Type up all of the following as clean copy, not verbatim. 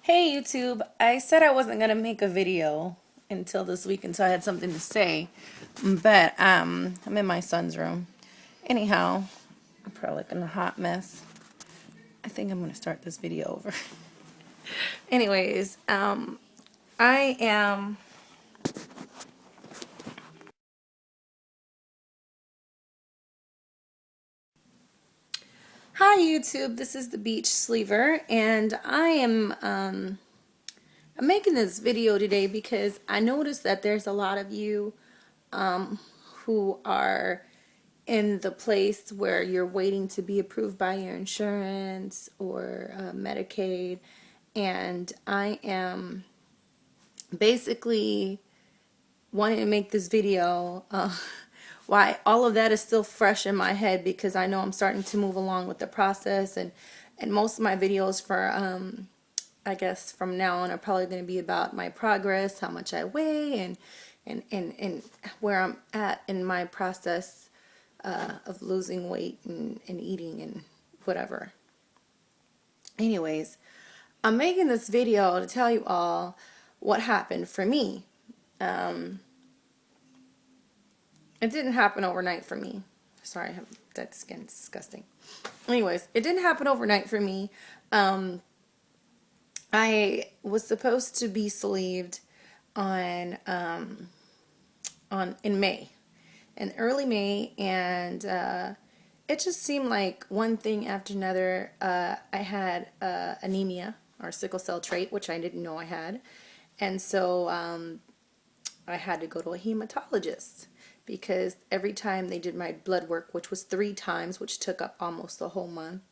Hey YouTube, I said I wasn't gonna make a video until this week until I had something to say, but I'm in my son's room. Anyhow, I'm probably looking a hot mess. I think I'm gonna start this video over. Anyways, I am. Hi YouTube, this is the Beach Sleever, and I am I'm making this video today because I noticed that there's a lot of you who are in the place where you're waiting to be approved by your insurance or Medicaid, and I am basically wanting to make this video why all of that is still fresh in my head, because I know I'm starting to move along with the process, and most of my videos for I guess from now on are probably going to be about my progress, how much I weigh, and where I'm at in my process of losing weight and eating and whatever. Anyways, I'm making this video to tell you all what happened for me. It didn't happen overnight for me. Sorry, I have dead skin. It's disgusting. Anyways, it didn't happen overnight for me. I was supposed to be sleeved on in May, in early May, and it just seemed like one thing after another. I had anemia or sickle cell trait, which I didn't know I had, and so I had to go to a hematologist because every time they did my blood work, which was 3 times, which took up almost the whole month,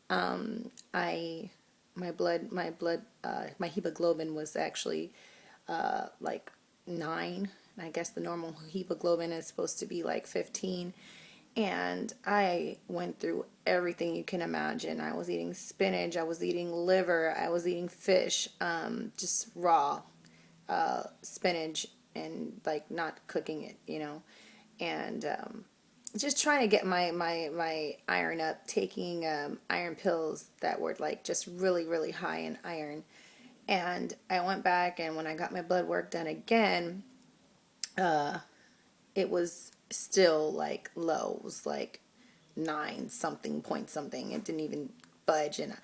I my hemoglobin was actually like 9. I guess the normal hemoglobin is supposed to be like 15. And I went through everything you can imagine. I was eating spinach, I was eating liver, I was eating fish, just raw spinach, and like not cooking it. And just trying to get my iron up, taking iron pills that were like just really high in iron. And I went back, and when I got my blood work done again, it was still like low. It was like 9 something point something. It didn't even budge, and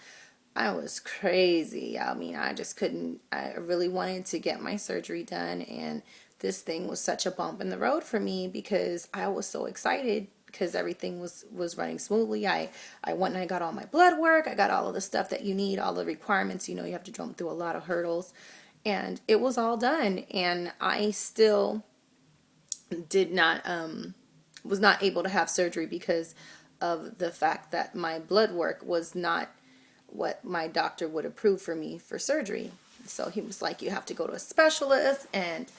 I was crazy. I mean, I just couldn't. I really wanted to get my surgery done, and this thing was such a bump in the road for me because I was so excited because everything was running smoothly. I went and I got all my blood work. I got all of the stuff that you need, all the requirements. You have to jump through a lot of hurdles, and it was all done. And I still did not was not able to have surgery because of the fact that my blood work was not what my doctor would approve for me for surgery. So he was like, you have to go to a specialist. And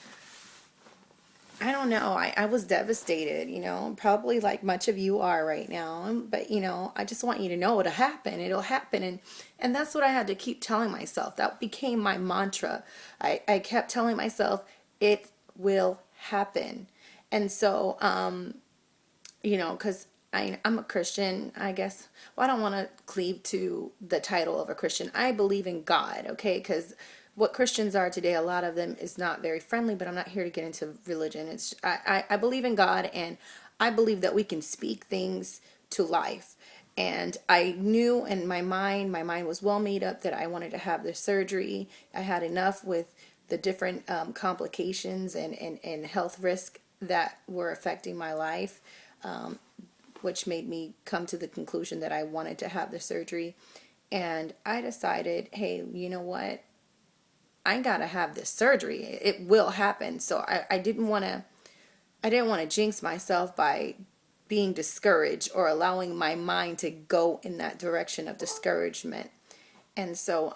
I don't know, I was devastated, probably like much of you are right now. But I just want you to know it'll happen. It'll happen. And that's what I had to keep telling myself. That became my mantra. I kept telling myself it will happen. And so because I'm a Christian, I guess. Well, I don't want to cleave to the title of a Christian. I believe in God, okay? Because what Christians are today, a lot of them is not very friendly, but I'm not here to get into religion. I believe in God, and I believe that we can speak things to life. And I knew in my mind was well made up that I wanted to have this surgery. I had enough with the different complications and health risk that were affecting my life, which made me come to the conclusion that I wanted to have the surgery. And I decided, hey, you know what? I gotta have this surgery. It will happen. So I didn't want to jinx myself by being discouraged or allowing my mind to go in that direction of discouragement. And so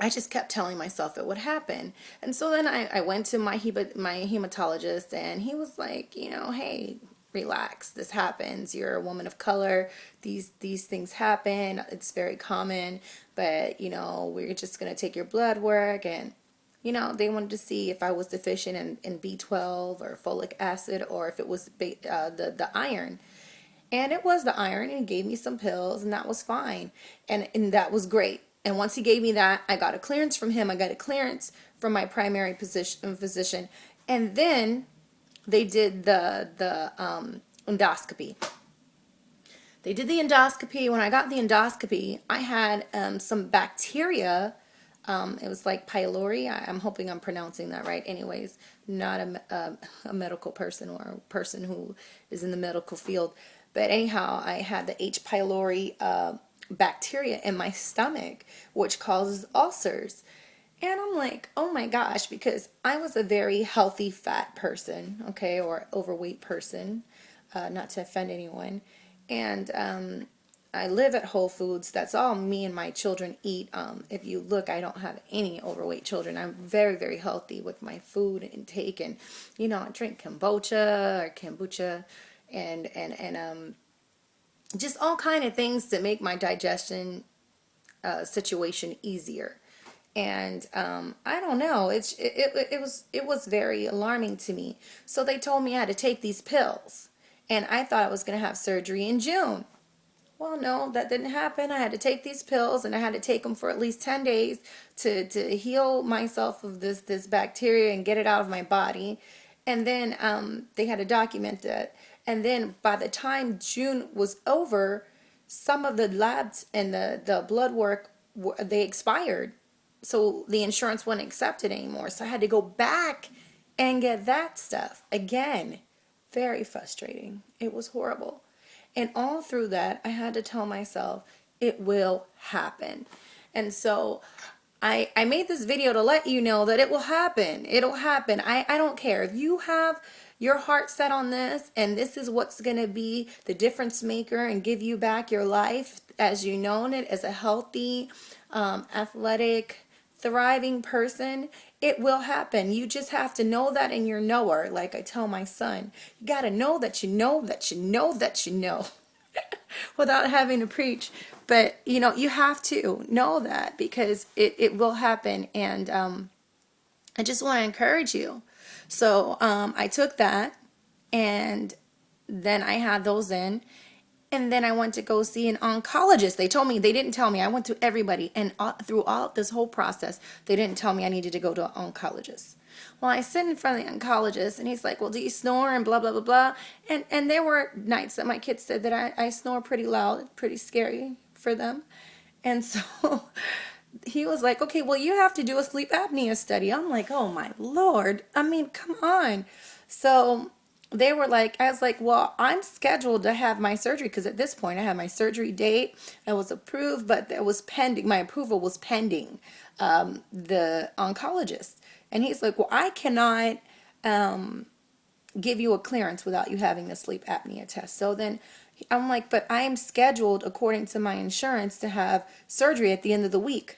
I just kept telling myself it would happen. And so then I went to my hematologist, and he was like, hey, relax. This happens. You're a woman of color. These things happen. It's very common. But, we're just going to take your blood work. And, they wanted to see if I was deficient in B12 or folic acid, or if it was the iron. And it was the iron, and he gave me some pills, and that was fine. And that was great. And once he gave me that, I got a clearance from him. I got a clearance from my primary physician. And then they did the endoscopy. They did the endoscopy. When I got the endoscopy, I had some bacteria. It was like pylori. I'm hoping I'm pronouncing that right. Anyways, not a medical person or a person who is in the medical field. But anyhow, I had the H. pylori bacteria in my stomach, which causes ulcers. And I'm like, oh my gosh, because I was a very healthy fat person, okay, or overweight person, not to offend anyone. And I live at Whole Foods. That's all me and my children eat. If you look, I don't have any overweight children. I'm very, very healthy with my food intake. And, I drink kombucha and just all kind of things to make my digestion situation easier. And I don't know, it was very alarming to me. So they told me I had to take these pills, and I thought I was going to have surgery in June. Well, no, that didn't happen. I had to take these pills, and I had to take them for at least 10 days to heal myself of this bacteria and get it out of my body. And then they had to document that. And then by the time June was over, some of the labs and the blood work, they expired. So the insurance wouldn't accept it anymore. So I had to go back and get that stuff again. Very frustrating. It was horrible. And all through that, I had to tell myself, it will happen. And so I made this video to let you know that it will happen. It'll happen. I don't care. If you have your heart set on this, and this is what's going to be the difference maker and give you back your life as you known it, as a healthy, athletic, thriving person, it will happen. You just have to know that in your knower. Like I tell my son, you got to know that you know that you know that you know without having to preach. But, you have to know that because it will happen. And I just want to encourage you. So I took that, and then I had those in. And then I went to go see an oncologist. They didn't tell me. I went to everybody. And through all this whole process, they didn't tell me I needed to go to an oncologist. Well, I sit in front of the oncologist, and he's like, well, do you snore? And blah, blah, blah, blah. And there were nights that my kids said that I snore pretty loud, pretty scary for them. And so he was like, okay, well, you have to do a sleep apnea study. I'm like, oh, my Lord. I mean, come on. So they were like, I was like, well, I'm scheduled to have my surgery because at this point I had my surgery date. I was approved, but it was pending. My approval was pending the oncologist. And he's like, well, I cannot give you a clearance without you having the sleep apnea test. So then I'm like, but I am scheduled according to my insurance to have surgery at the end of the week.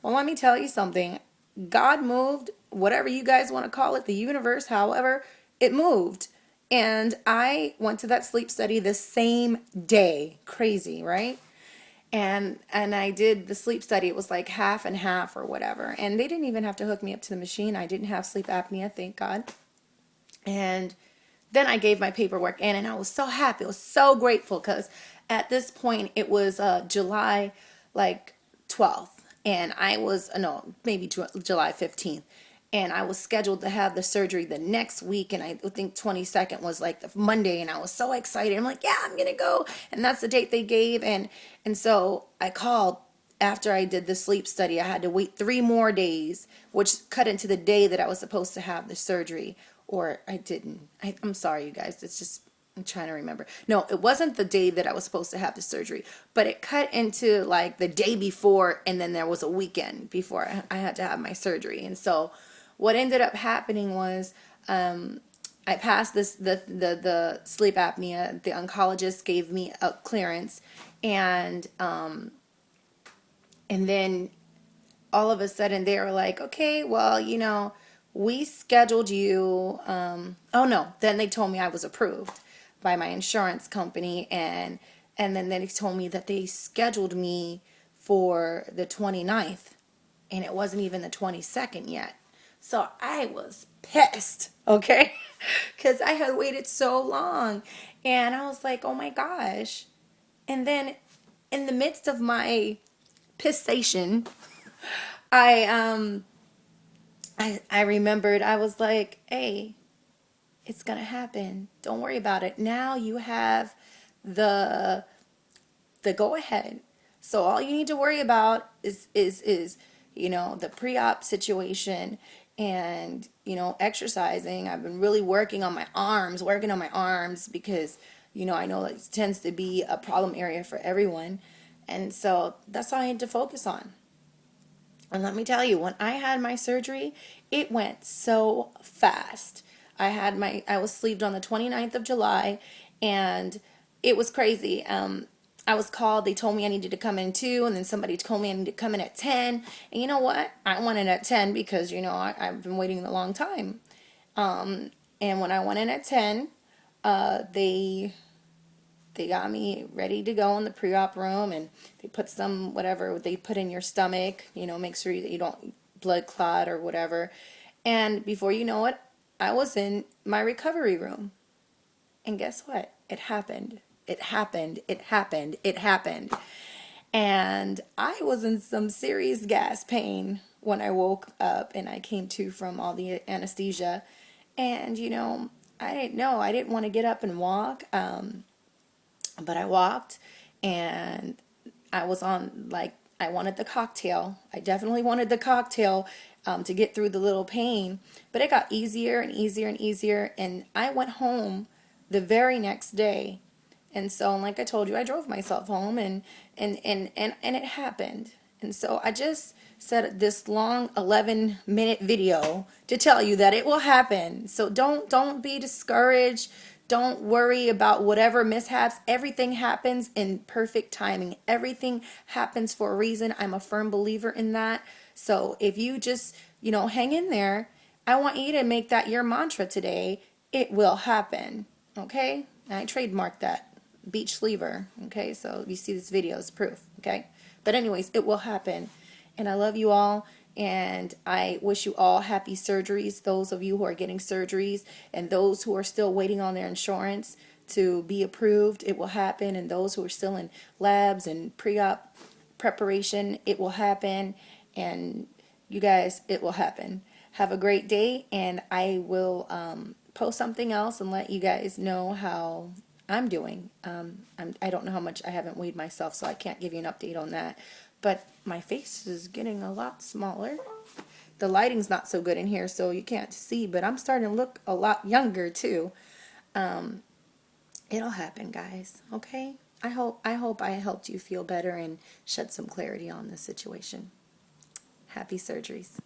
Well, let me tell you something. God moved, whatever you guys want to call it, the universe, however, it moved. And I went to that sleep study the same day. Crazy, right? And I did the sleep study. It was like half and half or whatever. And they didn't even have to hook me up to the machine. I didn't have sleep apnea, thank God. And then I gave my paperwork in, and I was so happy. I was so grateful because at this point it was July like 12th. And I was, no, maybe July 15th. And I was scheduled to have the surgery the next week. And I think 22nd was like the Monday. And I was so excited. I'm like, yeah, I'm going to go. And that's the date they gave. And so I called after I did the sleep study. I had to wait 3 more days, which cut into the day that I was supposed to have the surgery. Or I didn't. I'm sorry, you guys. It's just, I'm trying to remember. No, it wasn't the day that I was supposed to have the surgery, but it cut into like the day before, and then there was a weekend before I had to have my surgery. And so what ended up happening was I passed the sleep apnea. The oncologist gave me a clearance, and then all of a sudden they were like, okay, well, we scheduled you. Oh no, then they told me I was approved by my insurance company, and then they told me that they scheduled me for the 29th, and it wasn't even the 22nd yet. So I was pissed, okay? Because I had waited so long, and I was like, oh my gosh. And then in the midst of my pissation, I I remembered, I was like, hey, it's gonna happen. Don't worry about it. Now you have the go ahead. So all you need to worry about is the pre-op situation and exercising. I've been really working on my arms because I know it tends to be a problem area for everyone. And so that's all I need to focus on. And let me tell you, when I had my surgery, it went so fast. I was sleeved on the 29th of July, and it was crazy. I was called, they told me I needed to come in 2, and then somebody told me I needed to come in at 10. And you know what? I went in at 10 because, I've been waiting a long time. And when I went in at 10, they got me ready to go in the pre-op room, and they put some whatever they put in your stomach, make sure that you don't blood clot or whatever. And before you know it, I was in my recovery room. And guess what? It happened. It happened. It happened. It happened. And I was in some serious gas pain when I woke up and I came to from all the anesthesia. And, I didn't know. I didn't want to get up and walk. But I walked, and I was on, like, I wanted the cocktail. I definitely wanted the cocktail to get through the little pain. But it got easier and easier and easier. And I went home the very next day. And so, like I told you, I drove myself home, and it happened. And so I just said this long 11-minute video to tell you that it will happen. So don't be discouraged. Don't worry about whatever mishaps. Everything happens in perfect timing. Everything happens for a reason. I'm a firm believer in that. So if you just, hang in there, I want you to make that your mantra today. It will happen. Okay? And I trademarked that. Beach sleever. Okay? So you see this video is proof. Okay? But anyways, it will happen. And I love you all. And I wish you all happy surgeries, those of you who are getting surgeries, and those who are still waiting on their insurance to be approved, it will happen. And those who are still in labs and pre-op preparation, it will happen. And you guys, it will happen. Have a great day, and I will post something else and let you guys know how I'm doing. I don't know how much. I haven't weighed myself, so I can't give you an update on that. But my face is getting a lot smaller. The lighting's not so good in here, so you can't see, but I'm starting to look a lot younger too. It'll happen, guys. Okay? I hope I helped you feel better and shed some clarity on this situation. Happy surgeries.